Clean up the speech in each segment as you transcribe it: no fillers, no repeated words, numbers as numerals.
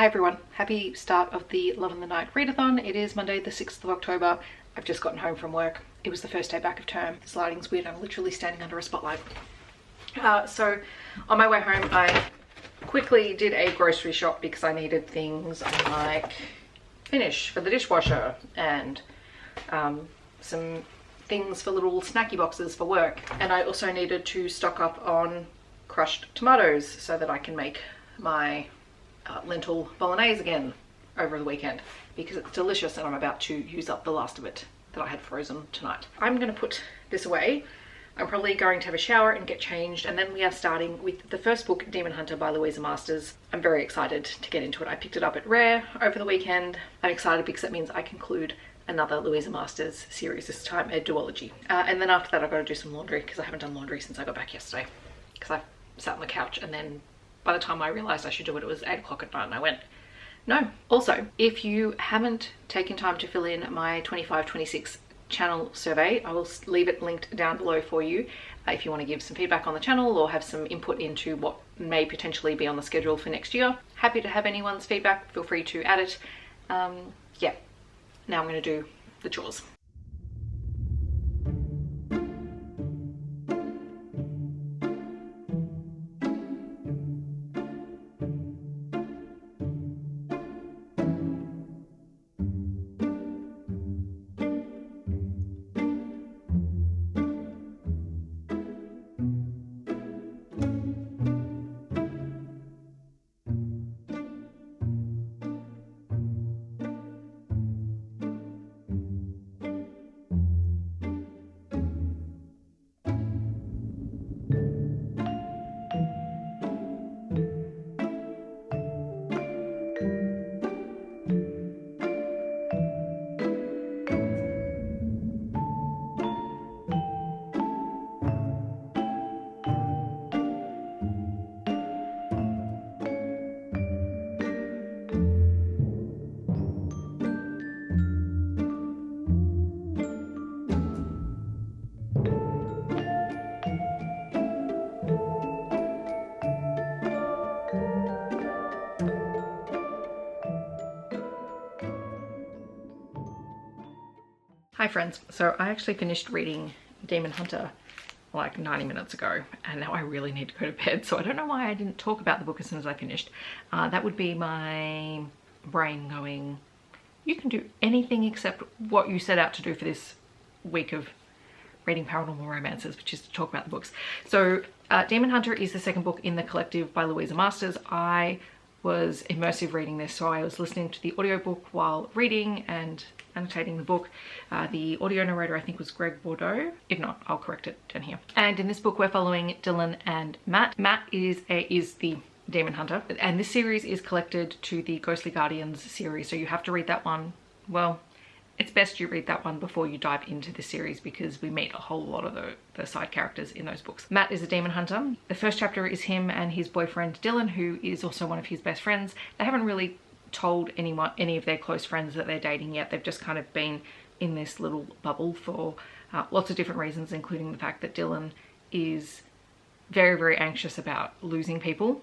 Hi everyone, happy start of the Love in the Night readathon. It is Monday the 6th of October. I've just gotten home from work. It was the first day back of term. This lighting's weird, I'm literally standing under a spotlight. So on my way home I quickly did a grocery shop because I needed things like Finish for the dishwasher and some things for little snacky boxes for work. And I also needed to stock up on crushed tomatoes so that I can make my lentil bolognese again over the weekend because it's delicious and I'm about to use up the last of it that I had frozen tonight. I'm going to put this away. I'm probably going to have a shower and get changed, and then we are starting with the first book, Demon Hunter by Louisa Masters. I'm very excited to get into it. I picked it up at Rare over the weekend. I'm excited because that means I conclude another Louisa Masters series, this time a duology. And then after that I've got to do some laundry because I haven't done laundry since I got back yesterday because I sat on the couch, and then by the time I realised I should do it, it was 8 o'clock at night and I went, no. Also, if you haven't taken time to fill in my 25-26 channel survey, I will leave it linked down below for you if you want to give some feedback on the channel or have some input into what may potentially be on the schedule for next year. Happy to have anyone's feedback, feel free to add it. Yeah, now I'm going to do the chores. Hi friends, so I actually finished reading Demon Hunter like 90 minutes ago and now I really need to go to bed, so I don't know why I didn't talk about the book as soon as I finished. That would be my brain going, you can do anything except what you set out to do for this week of reading paranormal romances, which is to talk about the books. So Demon Hunter is the second book in the collective by Louisa Masters. I was immersive reading this, so I was listening to the audiobook while reading and annotating the book. The audio narrator I think was Greg Bordeaux. If not, I'll correct it down here. And in this book we're following Dylan and Matt. Matt is the Demon Hunter, and this series is collected to the Ghostly Guardians series, so you have to read that one. Well, it's best you read that one before you dive into the series because we meet a whole lot of the side characters in those books. Matt is a demon hunter. The first chapter is him and his boyfriend Dylan, who is also one of his best friends. They haven't really told any of their close friends that they're dating yet. They've just kind of been in this little bubble for lots of different reasons, including the fact that Dylan is very, very anxious about losing people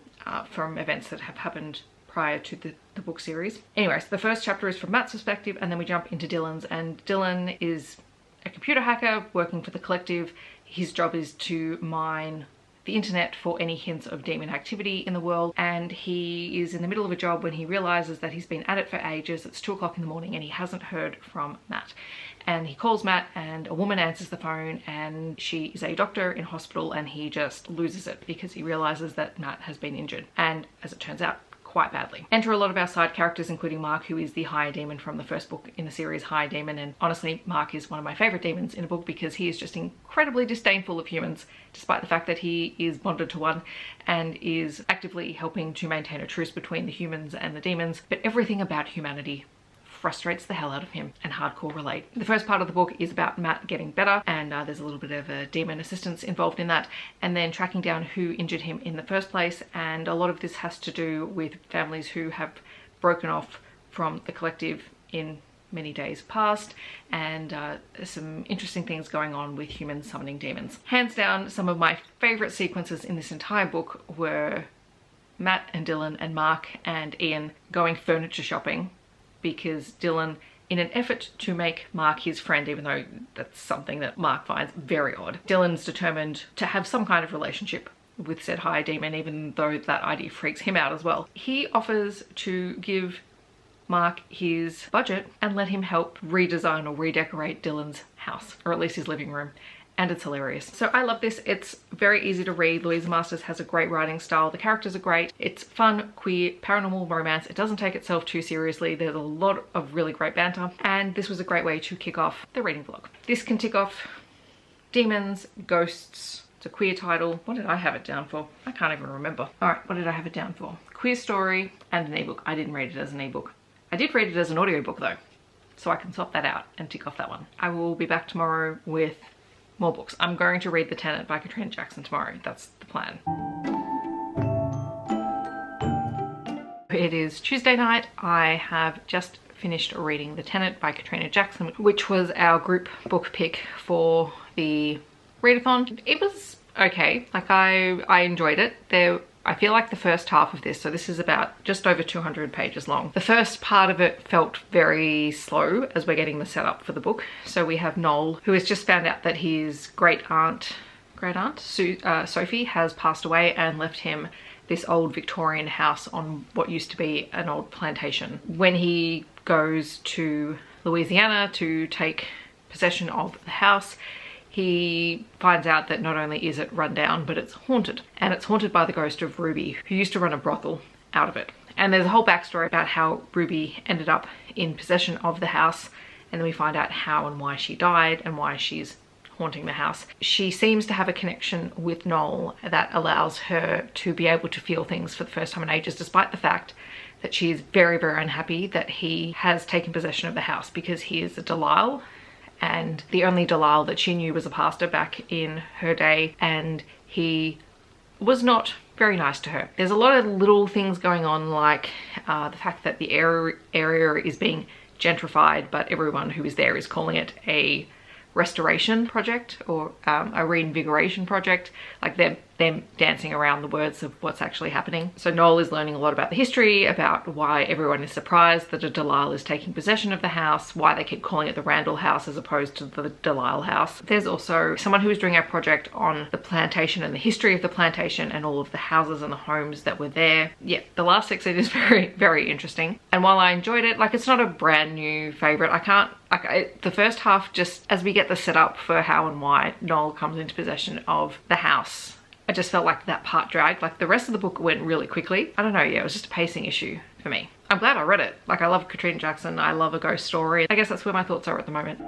from events that have happened prior to the book series. Anyway, so the first chapter is from Matt's perspective and then we jump into Dylan's, and Dylan is a computer hacker working for the collective. His job is to mine the internet for any hints of demon activity in the world, and he is in the middle of a job when he realizes that he's been at it for ages. It's 2 o'clock in the morning and he hasn't heard from Matt, and he calls Matt and a woman answers the phone and she is a doctor in hospital, and he just loses it because he realizes that Matt has been injured, and as it turns out, quite badly. Enter a lot of our side characters, including Mark, who is the higher demon from the first book in the series, High Demon. And honestly, Mark is one of my favorite demons in a book because he is just incredibly disdainful of humans, despite the fact that he is bonded to one and is actively helping to maintain a truce between the humans and the demons. But everything about humanity frustrates the hell out of him and hardcore relate. The first part of the book is about Matt getting better, and there's a little bit of a demon assistance involved in that, and then tracking down who injured him in the first place. And a lot of this has to do with families who have broken off from the collective in many days past, and some interesting things going on with humans summoning demons. Hands down, some of my favorite sequences in this entire book were Matt and Dylan and Mark and Ian going furniture shopping because Dylan, in an effort to make Mark his friend, even though that's something that Mark finds very odd, Dylan's determined to have some kind of relationship with said high demon, even though that idea freaks him out as well. He offers to give Mark his budget and let him help redesign or redecorate Dylan's house, or at least his living room. And it's hilarious. So I love this. It's very easy to read. Louisa Masters has a great writing style. The characters are great. It's fun, queer, paranormal romance. It doesn't take itself too seriously. There's a lot of really great banter. And this was a great way to kick off the reading vlog. This can tick off demons, ghosts. It's a queer title. What did I have it down for? I can't even remember. All right, what did I have it down for? Queer story and an ebook. I didn't read it as an ebook. I did read it as an audiobook though. So I can swap that out and tick off that one. I will be back tomorrow with more books. I'm going to read The Tenant by Katrina Jackson tomorrow. That's the plan. It is Tuesday night. I have just finished reading The Tenant by Katrina Jackson, which was our group book pick for the readathon. It was okay. Like I enjoyed it. I feel like the first half of this, so this is about just over 200 pages long. The first part of it felt very slow as we're getting the setup for the book. So we have Noel, who has just found out that his great aunt Sophie has passed away and left him this old Victorian house on what used to be an old plantation. When he goes to Louisiana to take possession of the house, he finds out that not only is it run down, but it's haunted. And it's haunted by the ghost of Ruby, who used to run a brothel out of it. And there's a whole backstory about how Ruby ended up in possession of the house. And then we find out how and why she died and why she's haunting the house. She seems to have a connection with Noel that allows her to be able to feel things for the first time in ages, despite the fact that she is very, very unhappy that he has taken possession of the house, because he is a Delisle. And the only Delisle that she knew was a pastor back in her day, and he was not very nice to her. There's a lot of little things going on, like the fact that the area is being gentrified, but everyone who is there is calling it a restoration project or a reinvigoration project, like them dancing around the words of what's actually happening. So Noel is learning a lot about the history, about why everyone is surprised that a Delisle is taking possession of the house, why they keep calling it the Randall house as opposed to the Delisle house. There's also someone who is doing a project on the plantation and the history of the plantation and all of the houses and the homes that were there. Yeah, the last section is very, very interesting. And while I enjoyed it, like, it's not a brand new favorite. The first half, just as we get the setup for how and why Noel comes into possession of the house, I just felt like that part dragged. Like, the rest of the book went really quickly. I don't know, yeah, it was just a pacing issue for me. I'm glad I read it. Like, I love Katrina Jackson. I love a ghost story. I guess that's where my thoughts are at the moment.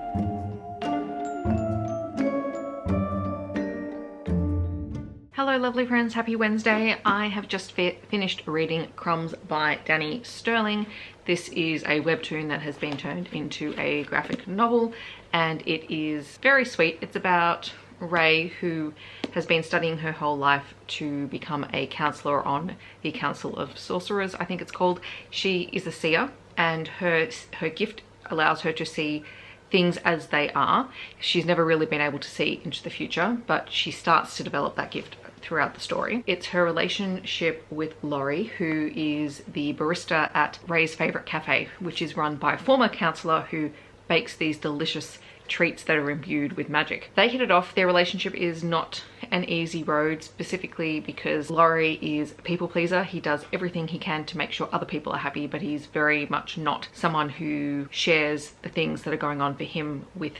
Hello lovely friends, happy Wednesday. I have just finished reading Crumbs by Danie Stirling. This is a webtoon that has been turned into a graphic novel, and it is very sweet. It's about Ray, who has been studying her whole life to become a counsellor on the Council of Sorcerers, I think it's called. She is a seer, and her gift allows her to see things as they are. She's never really been able to see into the future, but she starts to develop that gift throughout the story. It's her relationship with Laurie, who is the barista at Ray's favourite cafe, which is run by a former counsellor who bakes these delicious treats that are imbued with magic. They hit it off. Their relationship is not an easy road, specifically because Laurie is a people pleaser. He does everything he can to make sure other people are happy, but he's very much not someone who shares the things that are going on for him with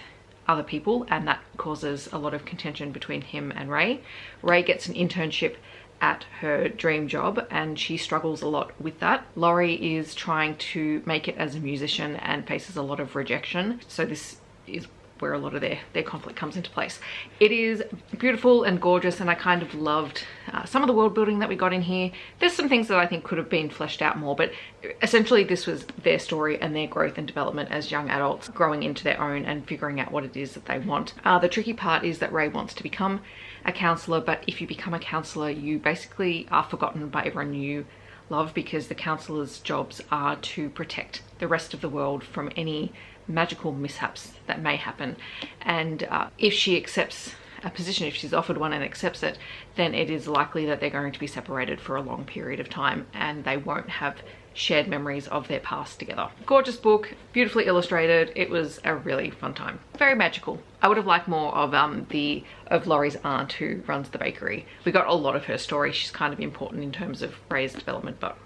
other people, and that causes a lot of contention between him and Ray. Ray gets an internship at her dream job and she struggles a lot with that. Laurie is trying to make it as a musician and faces a lot of rejection, so this is where a lot of their conflict comes into place. It is beautiful and gorgeous, and I kind of loved some of the world building that we got in here. There's some things that I think could have been fleshed out more, but essentially this was their story and their growth and development as young adults, growing into their own and figuring out what it is that they want. The tricky part is that Ray wants to become a counsellor, but if you become a counsellor, you basically are forgotten by everyone you love, because the counsellors' jobs are to protect the rest of the world from any magical mishaps that may happen. And if she accepts a position, if she's offered one and accepts it, then it is likely that they're going to be separated for a long period of time and they won't have shared memories of their past together. Gorgeous book, beautifully illustrated. It was a really fun time. Very magical. I would have liked more of Laurie's aunt who runs the bakery. We got a lot of her story. She's kind of important in terms of Ray's development, but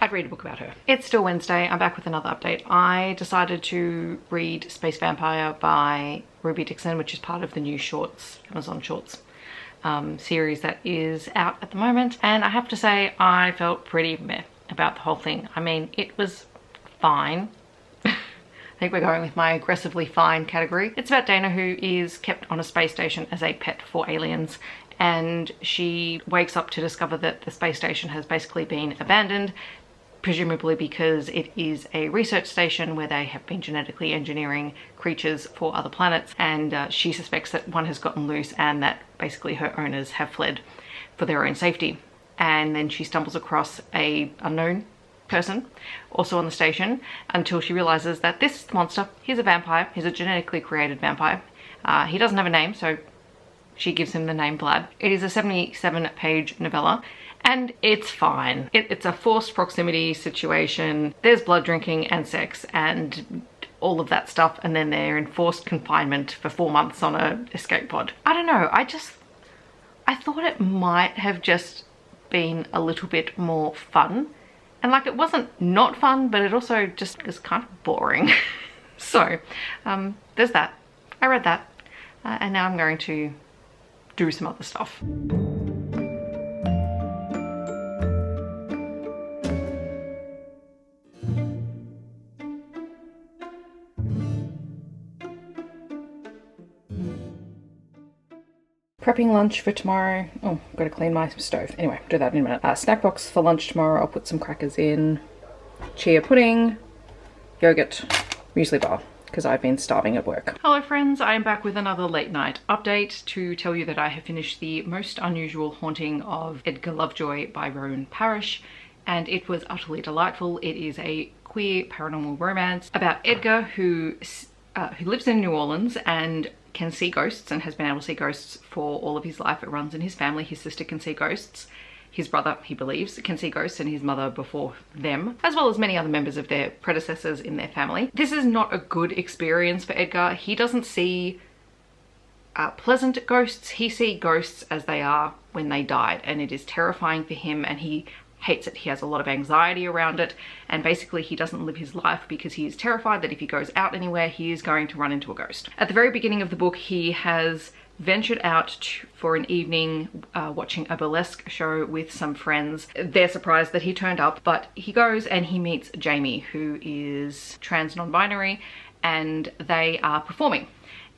I'd read a book about her. It's still Wednesday. I'm back with another update. I decided to read Space Vampire by Ruby Dixon, which is part of the new Shorts, Amazon Shorts series that is out at the moment. And I have to say, I felt pretty meh about the whole thing. I mean, it was fine. I think we're going with my aggressively fine category. It's about Dana, who is kept on a space station as a pet for aliens, and she wakes up to discover that the space station has basically been abandoned, presumably because it is a research station where they have been genetically engineering creatures for other planets, and she suspects that one has gotten loose and that basically her owners have fled for their own safety. And then she stumbles across a unknown person also on the station until she realizes that this is the monster. He's a vampire. He's a genetically created vampire. He doesn't have a name, so she gives him the name Vlad. It is a 77-page novella and it's fine. It's a forced proximity situation. There's blood drinking and sex and all of that stuff, and then they're in forced confinement for 4 months on a escape pod. I don't know, I thought it might have just been a little bit more fun, and like, it wasn't not fun, but it also just was kind of boring. So there's that. I read that and now I'm going to do some other stuff. Prepping lunch for tomorrow. Oh, I've got to clean my stove. Anyway, do that in a minute. Snack box for lunch tomorrow. I'll put some crackers in. Chia pudding, yogurt, muesli bar, because I've been starving at work. Hello friends, I am back with another late night update to tell you that I have finished The Most Unusual Haunting of Edgar Lovejoy by Roan Parrish, and it was utterly delightful. It is a queer paranormal romance about Edgar who lives in New Orleans and can see ghosts and has been able to see ghosts for all of his life. It runs in his family. His sister can see ghosts. His brother, he believes, can see ghosts, and his mother before them, as well as many other members of their predecessors in their family. This is not a good experience for Edgar. He doesn't see pleasant ghosts. He sees ghosts as they are when they died, and it is terrifying for him, and he hates it. He has a lot of anxiety around it, and basically he doesn't live his life because he is terrified that if he goes out anywhere, he is going to run into a ghost. At the very beginning of the book, he has ventured out for an evening watching a burlesque show with some friends. They're surprised that he turned up, but he goes and he meets Jamie, who is trans non-binary, and they are performing.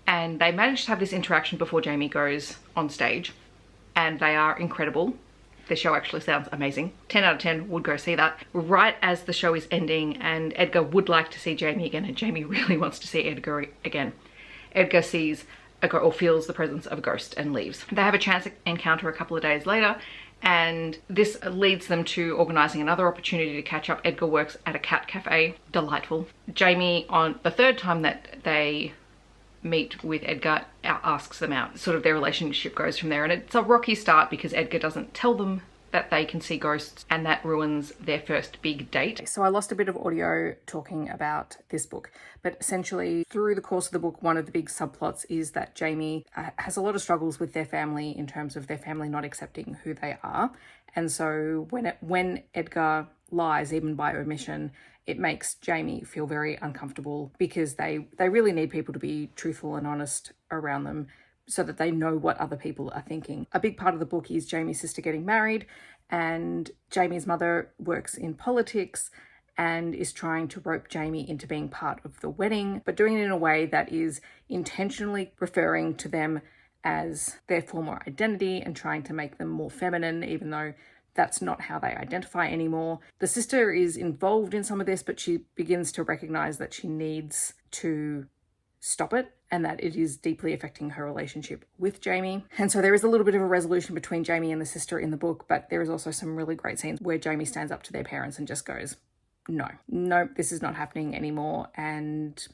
And they manage to have this interaction before Jamie goes on stage, and they are incredible. The show actually sounds amazing. 10 out of 10 would go see that. Right as the show is ending and Edgar would like to see Jamie again, and Jamie really wants to see Edgar again, Edgar sees or feels the presence of a ghost and leaves. They have a chance encounter a couple of days later, and this leads them to organising another opportunity to catch up. Edgar works at a cat cafe. Delightful. Jamie, on the third time that they meet with Edgar, asks them out. Sort of their relationship goes from there, and it's a rocky start because Edgar doesn't tell them that they can see ghosts, and that ruins their first big date. So I lost a bit of audio talking about this book, but essentially through the course of the book, one of the big subplots is that Jamie has a lot of struggles with their family in terms of their family not accepting who they are, and so when Edgar lies, even by omission, it makes Jamie feel very uncomfortable because they really need people to be truthful and honest around them so that they know what other people are thinking. A big part of the book is Jamie's sister getting married, and Jamie's mother works in politics and is trying to rope Jamie into being part of the wedding, but doing it in a way that is intentionally referring to them as their former identity and trying to make them more feminine, even though that's not how they identify anymore. The sister is involved in some of this, but she begins to recognize that she needs to stop it and that it is deeply affecting her relationship with Jamie. And so there is a little bit of a resolution between Jamie and the sister in the book, but there is also some really great scenes where Jamie stands up to their parents and just goes, no, this is not happening anymore. And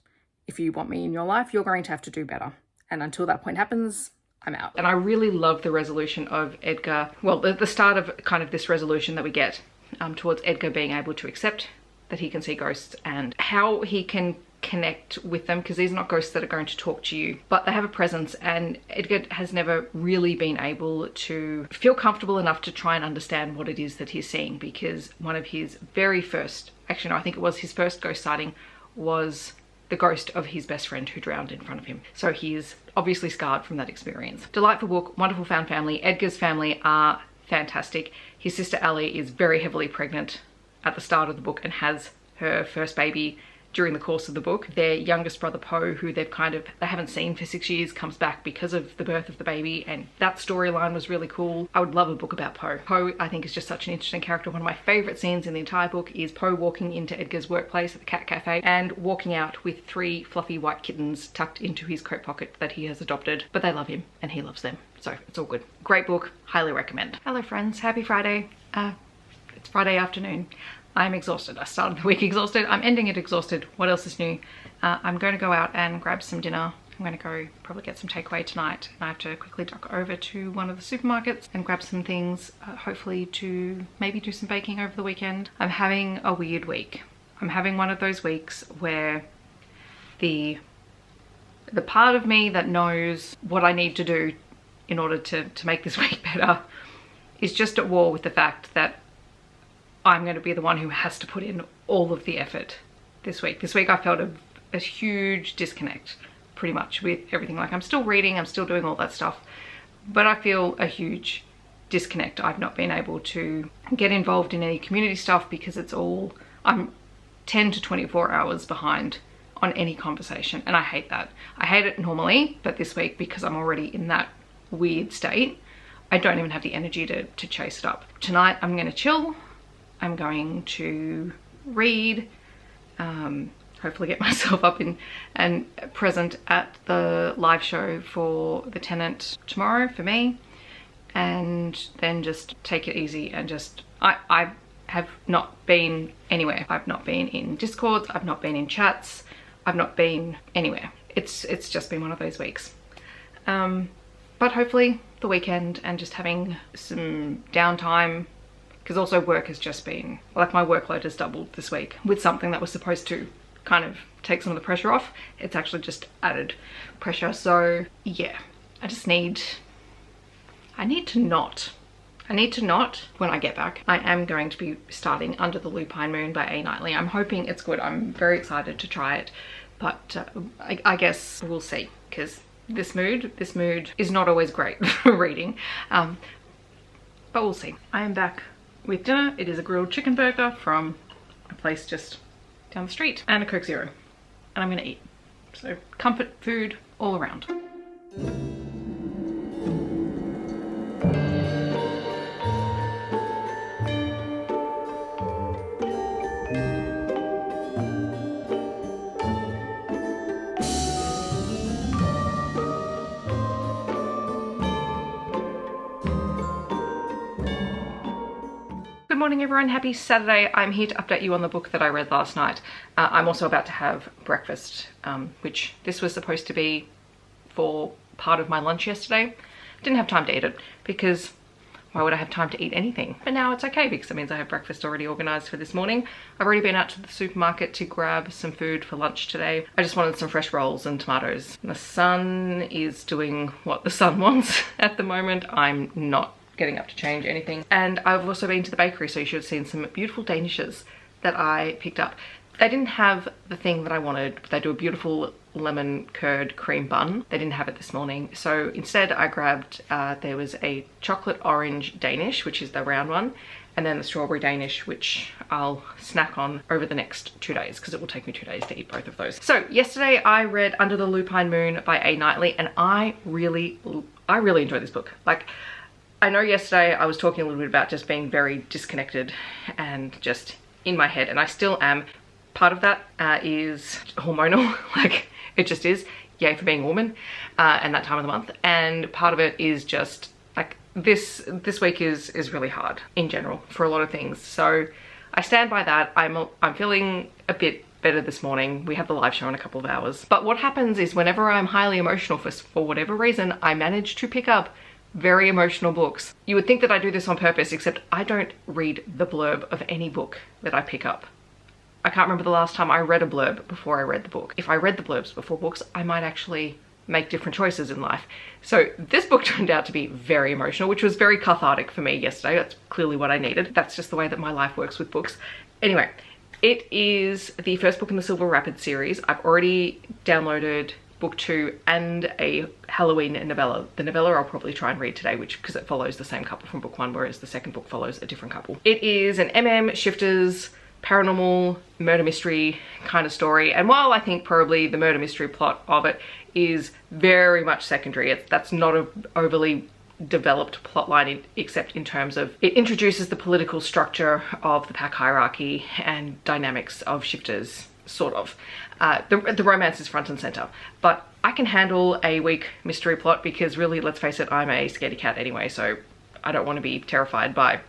if you want me in your life, you're going to have to do better. And until that point happens, I'm out. And I really love the resolution of Edgar. Well, the start of kind of this resolution that we get towards Edgar being able to accept that he can see ghosts and how he can connect with them, because these are not ghosts that are going to talk to you, but they have a presence, and Edgar has never really been able to feel comfortable enough to try and understand what it is that he's seeing, because one of his very first, actually no, I think it was his first ghost sighting, was the ghost of his best friend who drowned in front of him. So he is obviously scarred from that experience. Delightful book, wonderful found family. Edgar's family are fantastic. His sister Ali is very heavily pregnant at the start of the book and has her first baby during the course of the book. Their youngest brother Poe, who they haven't seen for 6 years, comes back because of the birth of the baby, and that storyline was really cool. I would love a book about Poe. Poe, I think, is just such an interesting character. One of my favorite scenes in the entire book is Poe walking into Edgar's workplace at the cat cafe and walking out with 3 fluffy white kittens tucked into his coat pocket that he has adopted, but they love him and he loves them, so it's all good. Great book, highly recommend. Hello friends, happy Friday. It's Friday afternoon. I'm exhausted. I started the week exhausted. I'm ending it exhausted. What else is new? I'm going to go out and grab some dinner. I'm going to go probably get some takeaway tonight. And I have to quickly duck over to one of the supermarkets and grab some things, hopefully to maybe do some baking over the weekend. I'm having a weird week. I'm having one of those weeks where the part of me that knows what I need to do in order to make this week better is just at war with the fact that I'm going to be the one who has to put in all of the effort this week. This week I felt a huge disconnect pretty much with everything. Like, I'm still reading, I'm still doing all that stuff, but I feel a huge disconnect. I've not been able to get involved in any community stuff because I'm 10 to 24 hours behind on any conversation, and I hate that. I hate it normally, but this week, because I'm already in that weird state, I don't even have the energy to chase it up. Tonight I'm going to chill. I'm going to read, hopefully get myself up and present at the live show for the Tenant tomorrow for me, and then just take it easy and just, I have not been anywhere. I've not been in Discords, I've not been in chats, I've not been anywhere. It's just been one of those weeks. But hopefully the weekend and just having some downtime, because also work has just been, like, my workload has doubled this week with something that was supposed to kind of take some of the pressure off. It's actually just added pressure. So yeah, I need to not when I get back. I am going to be starting Under the Lupine Moon by A. Knightley. I'm hoping it's good. I'm very excited to try it, but I guess we'll see, because this mood is not always great for reading, but we'll see. I am back with dinner. It is a grilled chicken burger from a place just down the street and a Coke Zero, and I'm gonna eat. So comfort food all around. Good morning everyone, happy Saturday. I'm here to update you on the book that I read last night. I'm also about to have breakfast, which this was supposed to be for part of my lunch yesterday. Didn't have time to eat it because why would I have time to eat anything? But now it's okay because it means I have breakfast already organised for this morning. I've already been out to the supermarket to grab some food for lunch today. I just wanted some fresh rolls and tomatoes. The sun is doing what the sun wants at the moment. I'm not getting up to change anything. And I've also been to the bakery, so you should have seen some beautiful danishes that I picked up. They didn't have the thing that I wanted. They do a beautiful lemon curd cream bun. They didn't have it this morning, so instead I grabbed, there was a chocolate orange Danish, which is the round one, and then the strawberry Danish, which I'll snack on over the next 2 days because it will take me 2 days to eat both of those. So yesterday I read Under the Lupine Moon by A. Knightley, and I really enjoyed this book. Like, I know yesterday I was talking a little bit about just being very disconnected and just in my head, and I still am. Part of that is hormonal, like it just is, yay for being a woman, and that time of the month. And part of it is just like this week is really hard in general for a lot of things. So I stand by that. I'm feeling a bit better this morning. We have the live show in a couple of hours. But what happens is whenever I'm highly emotional for whatever reason, I manage to pick up very emotional books. You would think that I do this on purpose, except I don't read the blurb of any book that I pick up. I can't remember the last time I read a blurb before I read the book. If I read the blurbs before books, I might actually make different choices in life. So this book turned out to be very emotional, which was very cathartic for me yesterday. That's clearly what I needed. That's just the way that my life works with books. Anyway, it is the first book in the Silver Rapids series. I've already downloaded book 2 and a Halloween novella. The novella I'll probably try and read today, because it follows the same couple from book 1, whereas the second book follows a different couple. It is an shifters, paranormal, murder mystery kind of story. And while I think probably the murder mystery plot of it is very much secondary, that's not an overly developed plotline except in terms of it introduces the political structure of the pack hierarchy and dynamics of shifters, sort of. The romance is front and center, but I can handle a weak mystery plot because really, let's face it, I'm a scaredy cat anyway, so I don't want to be terrified by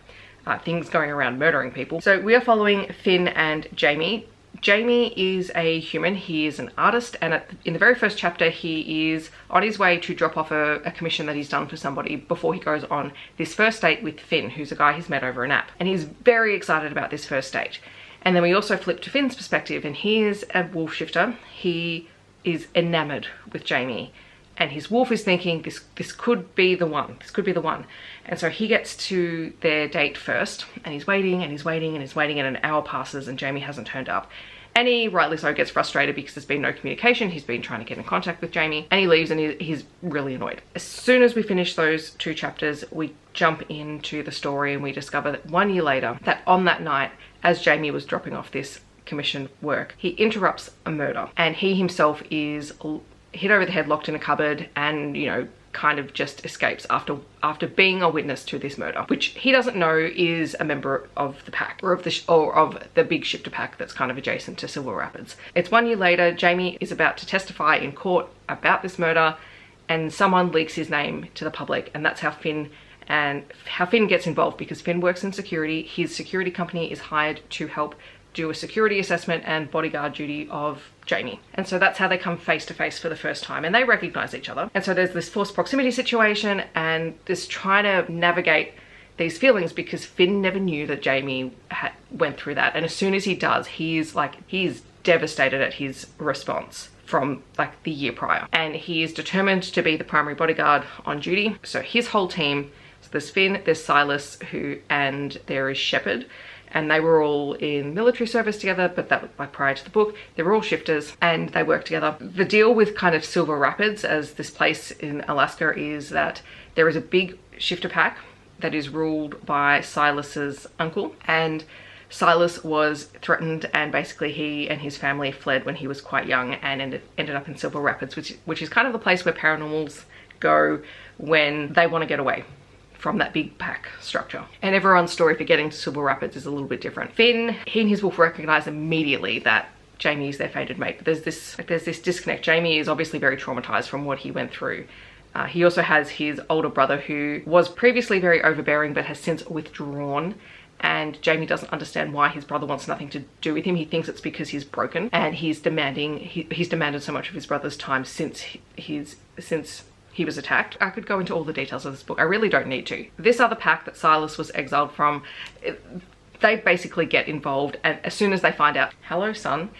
things going around murdering people. So we are following Finn and Jamie. Jamie is a human. He is an artist, and in the very first chapter he is on his way to drop off a commission that he's done for somebody before he goes on this first date with Finn, who's a guy he's met over an app, and he's very excited about this first date. And then we also flip to Finn's perspective, and he is a wolf shifter. He is enamored with Jamie, and his wolf is thinking this could be the one. This could be the one. And so he gets to their date first, and he's waiting and he's waiting and he's waiting, and an hour passes and Jamie hasn't turned up. And he, rightly so, gets frustrated because there's been no communication. He's been trying to get in contact with Jamie, and he leaves, and he's really annoyed. As soon as we finish those 2 chapters, we jump into the story and we discover that 1 year later, that on that night, as Jamie was dropping off this commissioned work, he interrupts a murder, and he himself is hit over the head, locked in a cupboard, and, you know, kind of just escapes after being a witness to this murder, which he doesn't know is a member of the pack, or of the big shifter pack that's kind of adjacent to Silver Rapids. It's 1 year later. Jamie is about to testify in court about this murder, and someone leaks his name to the public, and that's how Finn gets involved, because Finn works in security. His security company is hired to help do a security assessment and bodyguard duty of Jamie. And so that's how they come face to face for the first time, and they recognize each other. And so there's this forced proximity situation, and this trying to navigate these feelings, because Finn never knew that Jamie went through that. And as soon as he does, he's devastated at his response from like the year prior. And he is determined to be the primary bodyguard on duty. So his whole team, so there's Finn, there's Silas, and there is Shepherd. And they were all in military service together, but that was like prior to the book. They were all shifters and they worked together. The deal with kind of Silver Rapids as this place in Alaska is that there is a big shifter pack that is ruled by Silas's uncle, and Silas was threatened, and basically he and his family fled when he was quite young and ended up in Silver Rapids, which is kind of the place where paranormals go when they want to get away from that big pack structure. And everyone's story for getting to Silver Rapids is a little bit different. Finn, he and his wolf recognize immediately that Jamie is their fated mate, but there's this disconnect. Jamie is obviously very traumatized from what he went through. He also has his older brother, who was previously very overbearing but has since withdrawn, and Jamie doesn't understand why his brother wants nothing to do with him. He thinks it's because he's broken, and he's demanded so much of his brother's time since he was attacked. I could go into all the details of this book. I really don't need to. This other pack that Silas was exiled from, they basically get involved, and as soon as they find out, hello son,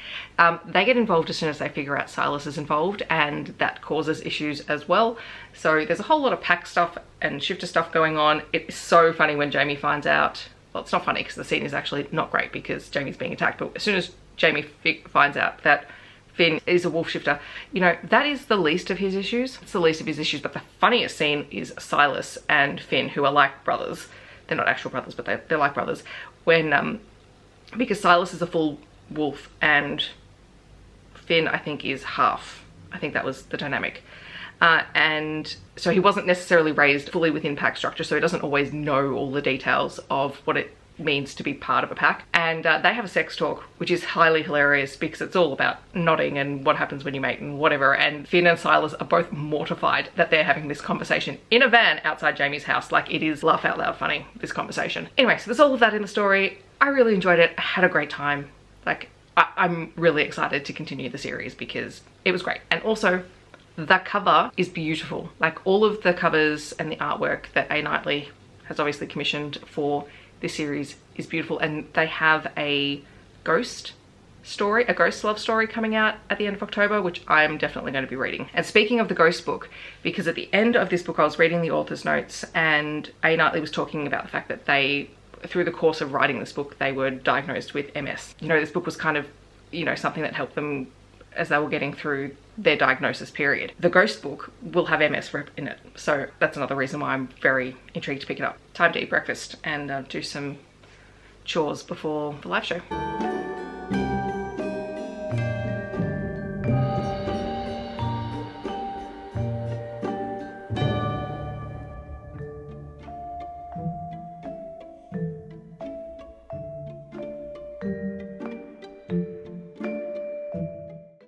they get involved as soon as they figure out Silas is involved, and that causes issues as well. So there's a whole lot of pack stuff and shifter stuff going on. It's so funny when Jamie finds out. Well, it's not funny because the scene is actually not great because Jamie's being attacked, but as soon as Jamie finds out that Finn is a wolf shifter, you know, that is the least of his issues. It's the least of his issues, but the funniest scene is Silas and Finn, who are like brothers. They're not actual brothers, but they're like brothers. When, because Silas is a full wolf and Finn, I think, is half. I think that was the dynamic. And so he wasn't necessarily raised fully within pack structure, so he doesn't always know all the details of what it means to be part of a pack. And they have a sex talk, which is highly hilarious because it's all about nodding and what happens when you mate and whatever. And Finn and Silas are both mortified that they're having this conversation in a van outside Jamie's house. Like, it is laugh out loud funny, this conversation. Anyway, so there's all of that in the story. I really enjoyed it. I had a great time. Like, I'm really excited to continue the series because it was great. And also the cover is beautiful. Like all of the covers and the artwork that A. Knightley has obviously commissioned for this series is beautiful. And they have a ghost story, a ghost love story coming out at the end of October, which I'm definitely going to be reading. And speaking of the ghost book, because at the end of this book I was reading the author's notes and A. Knightley was talking about the fact that they, through the course of writing this book, they were diagnosed with MS. You know, this book was kind of, you know, something that helped them as they were getting through their diagnosis period. The ghost book will have MS in it, so that's another reason why I'm very intrigued to pick it up. Time to eat breakfast and do some chores before the live show.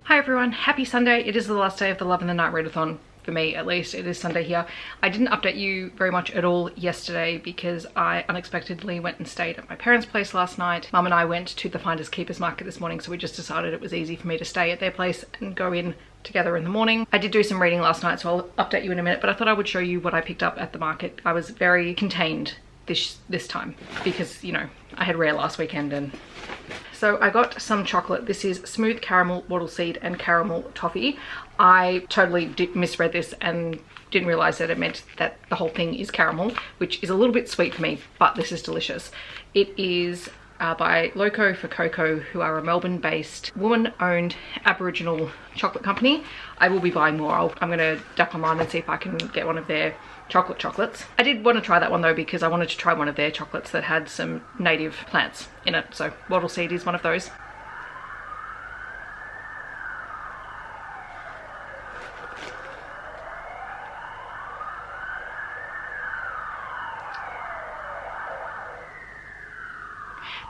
Hi everyone, happy Sunday. It is the last day of the Love in the Night readathon, for me at least. It is Sunday here. I didn't update you very much at all yesterday because I unexpectedly went and stayed at my parents' place last night. Mum and I went to the Finders Keepers market this morning, so we just decided it was easy for me to stay at their place and go in together in the morning. I did do some reading last night, so I'll update you in a minute, but I thought I would show you what I picked up at the market. I was very contained this time because, you know, I had rare last weekend. And so I got some chocolate. This is smooth caramel wattle seed and caramel toffee. I totally misread this and didn't realize that it meant that the whole thing is caramel, which is a little bit sweet for me, but this is delicious. It is by Loco for Cocoa, who are a Melbourne-based woman-owned Aboriginal chocolate company. I will be buying more. I'm going to duck online and see if I can get one of their chocolates. I did want to try that one though because I wanted to try one of their chocolates that had some native plants in it. So wattle seed is one of those.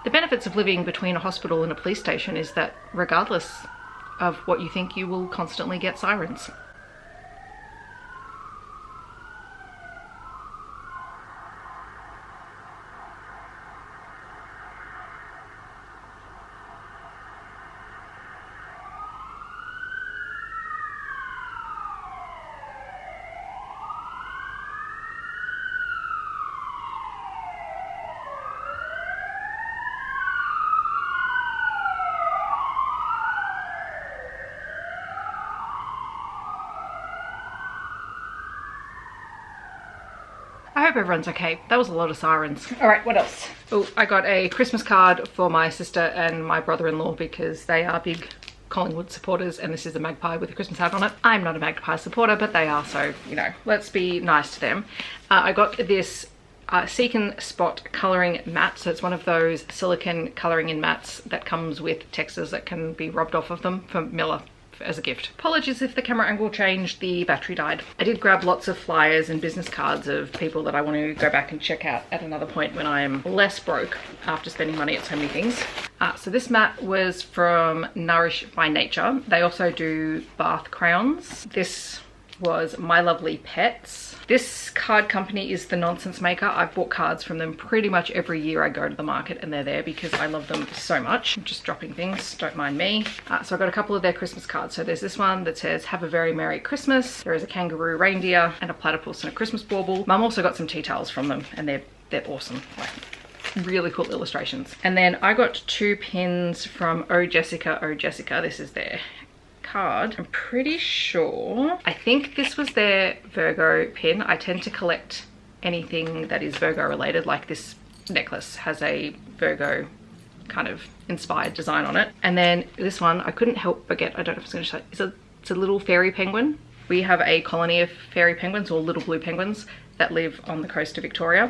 The benefits of living between a hospital and a police station is that regardless of what you think, you will constantly get sirens. I hope everyone's okay. That was a lot of sirens. All right, what else? Oh, I got a Christmas card for my sister and my brother-in-law because they are big Collingwood supporters, and this is a magpie with a Christmas hat on it. I'm not a magpie supporter, but they are, so, you know, let's be nice to them. I got this Seek and Spot colouring mat. So it's one of those silicone colouring in mats that comes with textures that can be rubbed off of them from Miller as a gift. Apologies if the camera angle changed, the battery died. I did grab lots of flyers and business cards of people that I want to go back and check out at another point when I am less broke after spending money at so many things. So this mat was from Nourish by Nature. They also do bath crayons. This was My Lovely Pets. This card company is The Nonsense Maker. I've bought cards from them pretty much every year I go to the market, and they're there because I love them so much. I'm just dropping things, don't mind me. So I got a couple of their Christmas cards. So there's this one that says, "Have a very Merry Christmas." There is a kangaroo reindeer and a platypus and a Christmas bauble. Mum also got some tea towels from them, and they're awesome. Like, really cool illustrations. And then I got 2 pins from Oh Jessica, Oh Jessica. This is their card. I'm pretty sure, I think this was their Virgo pin. I tend to collect anything that is Virgo related, like this necklace has a Virgo kind of inspired design on it. And then this one, I couldn't help but get, I don't know if it's going to show, it's a little fairy penguin. We have a colony of fairy penguins, or little blue penguins, that live on the coast of Victoria,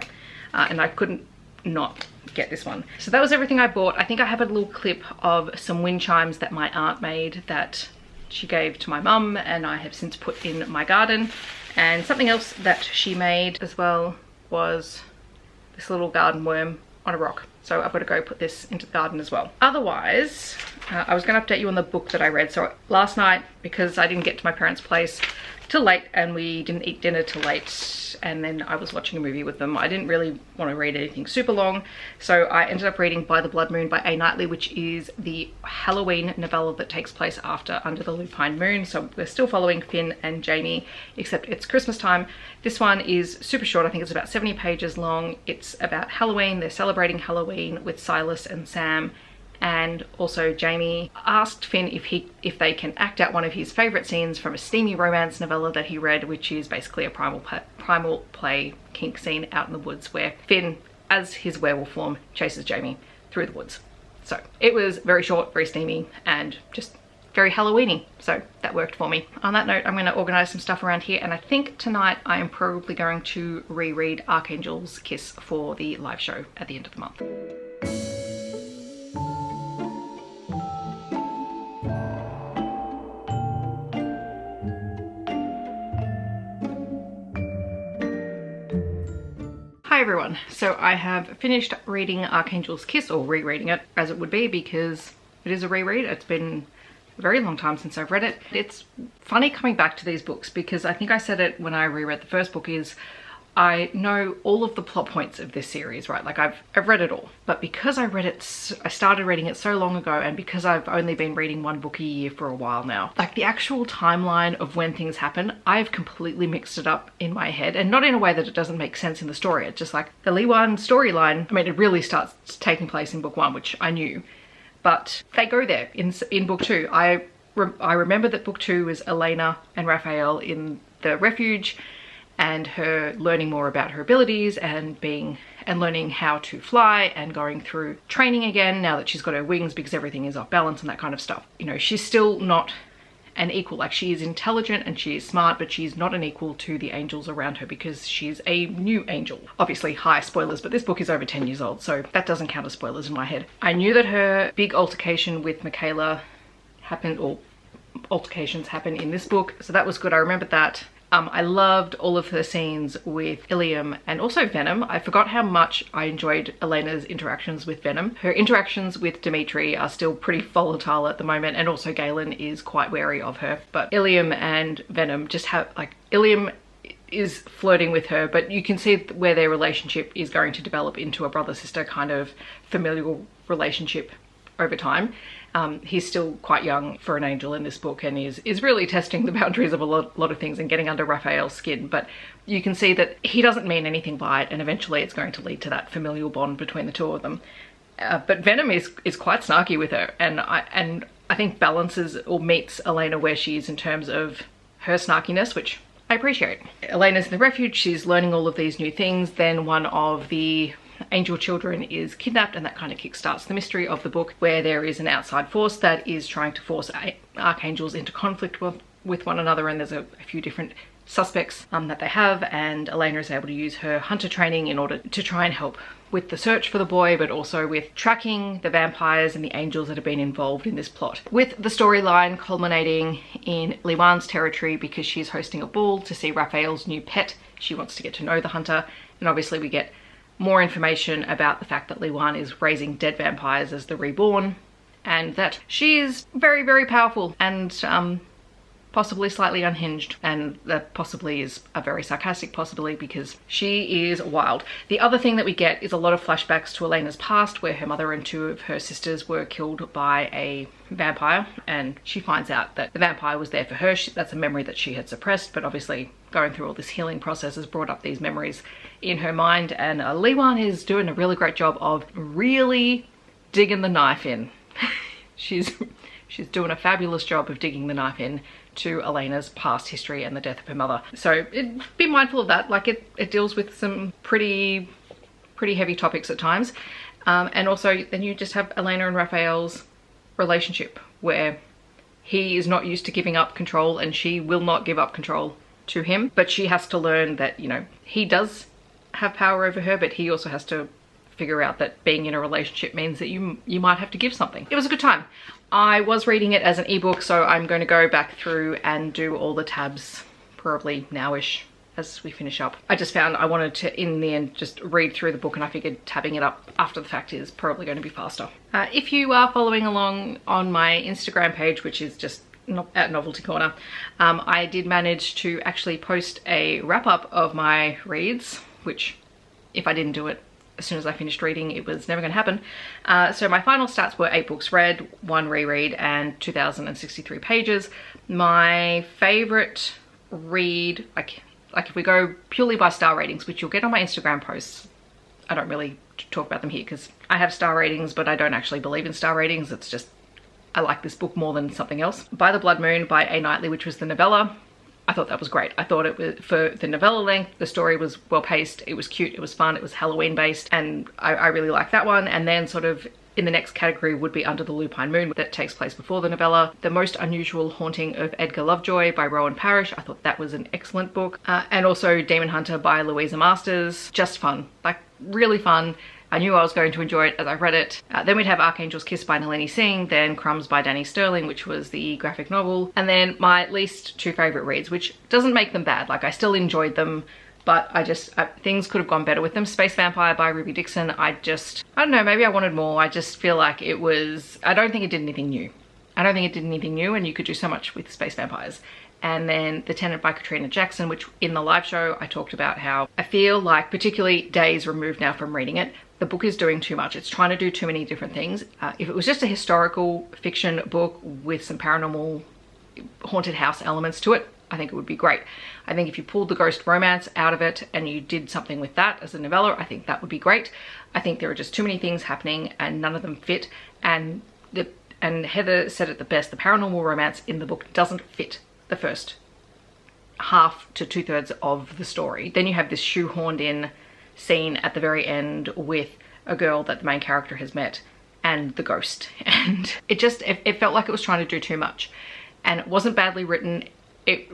and I couldn't not get this one. So that was everything I bought. I think I have a little clip of some wind chimes that my aunt made that she gave to my mum, and I have since put in my garden. And something else that she made as well was this little garden worm on a rock. So I've got to go put this into the garden as well. Otherwise, I was going to update you on the book that I read. So last night, because I didn't get to my parents' place till late and we didn't eat dinner till late, and then I was watching a movie with them, I didn't really want to read anything super long. So I ended up reading By the Blood Moon by A. Knightley, which is the Halloween novella that takes place after Under the Lupine Moon. So we're still following Finn and Jamie, except it's Christmas time. This one is super short. I think it's about 70 pages long. It's about Halloween. They're celebrating Halloween with Silas and Sam. And also Jamie asked Finn if they can act out one of his favourite scenes from a steamy romance novella that he read, which is basically a primal play kink scene out in the woods where Finn, as his werewolf form, chases Jamie through the woods. So it was very short, very steamy, and just very Halloweeny. So that worked for me. On that note, I'm going to organise some stuff around here, and I think tonight I am probably going to reread Archangel's Kiss for the live show at the end of the month. Hi everyone, so I have finished reading Archangel's Kiss, or rereading it as it would be, because it is a reread. It's been a very long time since I've read it. It's funny coming back to these books because I think I said it when I reread the first book, is I know all of the plot points of this series, right? Like I've read it all, but because I started reading it so long ago, and because I've only been reading one book a year for a while now, like the actual timeline of when things happen, I've completely mixed it up in my head, and not in a way that it doesn't make sense in the story. It's just like the Liwan storyline, I mean, it really starts taking place in book one, which I knew, but they go there in book two. I remember that book two was Elena and Raphael in the refuge, and her learning more about her abilities and learning how to fly and going through training again now that she's got her wings because everything is off balance and that kind of stuff. You know, she's still not an equal. Like, she is intelligent and she is smart, but she's not an equal to the angels around her because she's a new angel. Obviously, high spoilers, but this book is over 10 years old, so that doesn't count as spoilers in my head. I knew that her big altercation with Michaela happened, or altercations happen in this book, so that was good. I remembered that. I loved all of her scenes with Ilium and also Venom. I forgot how much I enjoyed Elena's interactions with Venom. Her interactions with Dimitri are still pretty volatile at the moment, and also Galen is quite wary of her. But Ilium and Venom just have, like, Ilium is flirting with her, but you can see where their relationship is going to develop into a brother-sister kind of familial relationship over time. He's still quite young for an angel in this book, and is really testing the boundaries of a lot of things and getting under Raphael's skin, but you can see that he doesn't mean anything by it, and eventually it's going to lead to that familial bond between the two of them. But Venom is quite snarky with her, and I think balances or meets Elena where she is in terms of her snarkiness, which I appreciate. Elena's in the refuge, she's learning all of these new things, then one of the angel children is kidnapped, and that kind of kickstarts the mystery of the book, where there is an outside force that is trying to force archangels into conflict with one another, and there's a few different suspects that they have, and Elena is able to use her hunter training in order to try and help with the search for the boy, but also with tracking the vampires and the angels that have been involved in this plot, with the storyline culminating in Liwan's territory because she's hosting a ball to see Raphael's new pet. She wants to get to know the hunter, and obviously we get more information about the fact that Liwan is raising dead vampires as the reborn, and that she is very, very powerful and possibly slightly unhinged, and that possibly is a very sarcastic possibly because she is wild. The other thing that we get is a lot of flashbacks to Elena's past, where her mother and two of her sisters were killed by a vampire, and she finds out that the vampire was there for her. That's a memory that she had suppressed, but obviously going through all this healing process has brought up these memories in her mind, and Liwan is doing a really great job of really digging the knife in. She's doing a fabulous job of digging the knife in to Elena's past history and the death of her mother. So be mindful of that. Like it deals with some pretty heavy topics at times. And also then you just have Elena and Raphael's relationship, where he is not used to giving up control and she will not give up control to him, but she has to learn that, you know, he does have power over her, but he also has to figure out that being in a relationship means that you might have to give something. It was a good time. I was reading it as an ebook, so I'm going to go back through and do all the tabs probably nowish as we finish up. I just found I wanted to, in the end, just read through the book, and I figured tabbing it up after the fact is probably going to be faster. If you are following along on my Instagram page, which is just at Novelty Corner, I did manage to actually post a wrap-up of my reads, which if I didn't do it as soon as I finished reading, it was never going to happen. So my final stats were 8 books read, 1 reread, and 2,063 pages. My favorite read, like if we go purely by star ratings, which you'll get on my Instagram posts, I don't really talk about them here because I have star ratings, but I don't actually believe in star ratings. It's just, I like this book more than something else. By the Blood Moon by A. Knightley, which was the novella. I thought that was great. I thought it was, for the novella length, the story was well paced, it was cute, it was fun, it was Halloween based, and I really liked that one. And then sort of in the next category would be Under the Lupine Moon, that takes place before the novella. The Most Unusual Haunting of Edgar Lovejoy by Roan Parrish. I thought that was an excellent book. And also Demon Hunter by Louisa Masters. Just fun, like really fun. I knew I was going to enjoy it as I read it. Then we'd have Archangel's Kiss by Nalini Singh, then Crumbs by Danie Stirling, which was the graphic novel, and then my least 2 favourite reads, which doesn't make them bad. Like, I still enjoyed them, but things could have gone better with them. Space Vampire by Ruby Dixon, I don't know, maybe I wanted more. I just feel like it was, I don't think it did anything new. And you could do so much with space vampires. And then The Tenant by Katrina Jackson, which in the live show I talked about how I feel like, particularly days removed now from reading it, the book is doing too much. It's trying to do too many different things. If it was just a historical fiction book with some paranormal haunted house elements to it, I think it would be great. I think if you pulled the ghost romance out of it and you did something with that as a novella, I think that would be great. I think there are just too many things happening and none of them fit. And Heather said it the best, the paranormal romance in the book doesn't fit the first half to 2/3 of the story. Then you have this shoehorned in scene at the very end with a girl that the main character has met and the ghost, and it felt like it was trying to do too much, and it wasn't badly written. The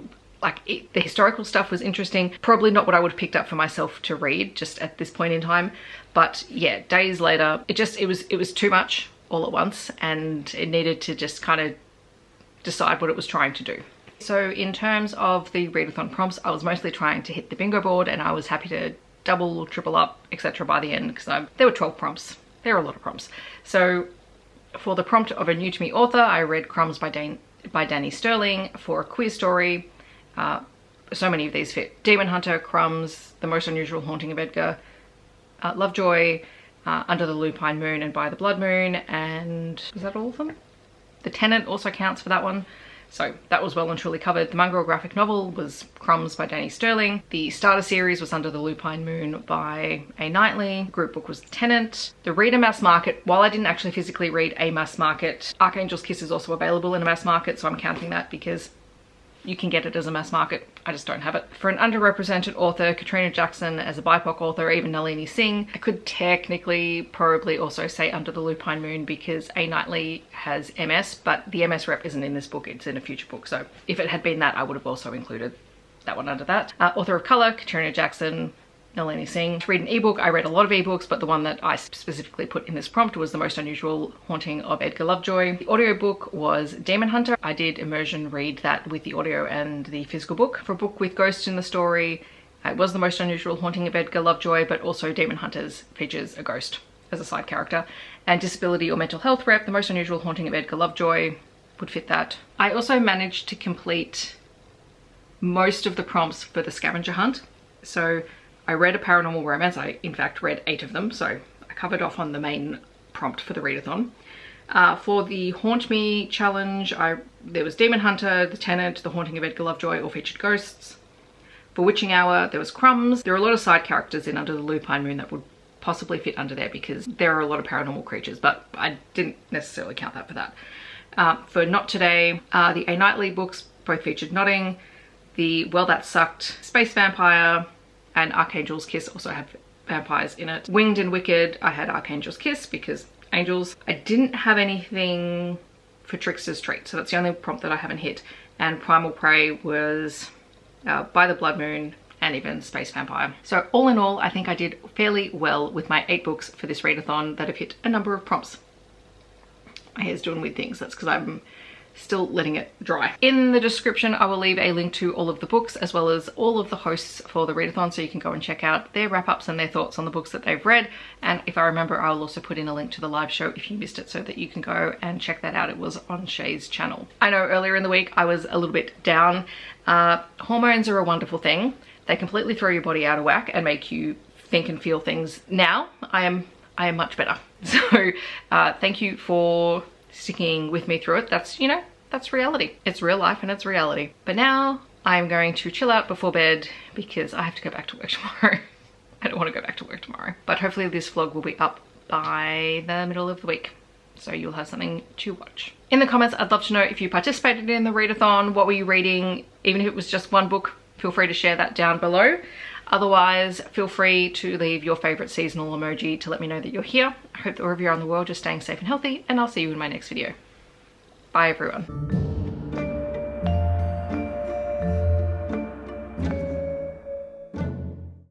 historical stuff was interesting, probably not what I would have picked up for myself to read just at this point in time, but yeah, days later it was too much all at once, and it needed to just kind of decide what it was trying to do. So in terms of the readathon prompts, I was mostly trying to hit the bingo board, and I was happy to double, triple up, etc. by the end, because there were 12 prompts. There are a lot of prompts. So for the prompt of a new to me author, I read Crumbs by Danie Stirling. For a queer story, so many of these fit. Demon Hunter, Crumbs, The Most Unusual Haunting of Edgar, Lovejoy, Under the Lupine Moon and By the Blood Moon, and is that all of them? The Tenant also counts for that one. So that was well and truly covered. The mongrel graphic novel was Crumbs by Danie Stirling. The starter series was Under the Lupine Moon by A. Knightley. The group book was Tenant. The Reader Mass Market, while I didn't actually physically read a mass market, Archangel's Kiss is also available in a mass market, so I'm counting that because you can get it as a mass market. I just don't have it. For an underrepresented author, Katrina Jackson as a BIPOC author, even Nalini Singh, I could technically probably also say Under the Lupine Moon because A. Knightley has MS, but the MS rep isn't in this book, it's in a future book. So if it had been that, I would have also included that one under that. Author of Colour, Katrina Jackson, Nalini Singh. To read an ebook, I read a lot of ebooks, but the one that I specifically put in this prompt was The Most Unusual Haunting of Edgar Lovejoy. The audiobook was Demon Hunter. I did immersion read that with the audio and the physical book. For a book with ghosts in the story, it was The Most Unusual Haunting of Edgar Lovejoy, but also Demon Hunters features a ghost as a side character. And disability or mental health rep, The Most Unusual Haunting of Edgar Lovejoy would fit that. I also managed to complete most of the prompts for the scavenger hunt. So I read a paranormal romance. I in fact read 8 of them, so I covered off on the main prompt for the readathon. For the Haunt Me challenge, there was Demon Hunter, The Tenant, The Haunting of Edgar Lovejoy, all featured ghosts. For Witching Hour, there was Crumbs. There are a lot of side characters in Under the Lupine Moon that would possibly fit under there because there are a lot of paranormal creatures, but I didn't necessarily count that for that. For Not Today, the A. Knightley books both featured Nodding. The Well That Sucked, Space Vampire, and Archangel's Kiss also have vampires in it. Winged and Wicked, I had Archangel's Kiss because angels. I didn't have anything for Trickster's Trait, so that's the only prompt that I haven't hit. And Primal Prey was By the Blood Moon and even Space Vampire. So all in all, I think I did fairly well with my 8 books for this readathon that have hit a number of prompts. My hair's doing weird things. That's because I'm still letting it dry. In the description, I will leave a link to all of the books as well as all of the hosts for the readathon, so you can go and check out their wrap-ups and their thoughts on the books that they've read. And if I remember, I will also put in a link to the live show if you missed it, so that you can go and check that out. It was on Shay's channel. I know earlier in the week I was a little bit down. Hormones are a wonderful thing. They completely throw your body out of whack and make you think and feel things. Now I am much better. So thank you for sticking with me through it. That's, you know, that's reality. It's real life and it's reality. But now I'm going to chill out before bed because I have to go back to work tomorrow. I don't want to go back to work tomorrow. But hopefully this vlog will be up by the middle of the week, so you'll have something to watch. In the comments, I'd love to know if you participated in the readathon. What were you reading? Even if it was just one book, feel free to share that down below. Otherwise, feel free to leave your favorite seasonal emoji to let me know that you're here. I hope that wherever you're in the world, you're staying safe and healthy, and I'll see you in my next video. Bye everyone.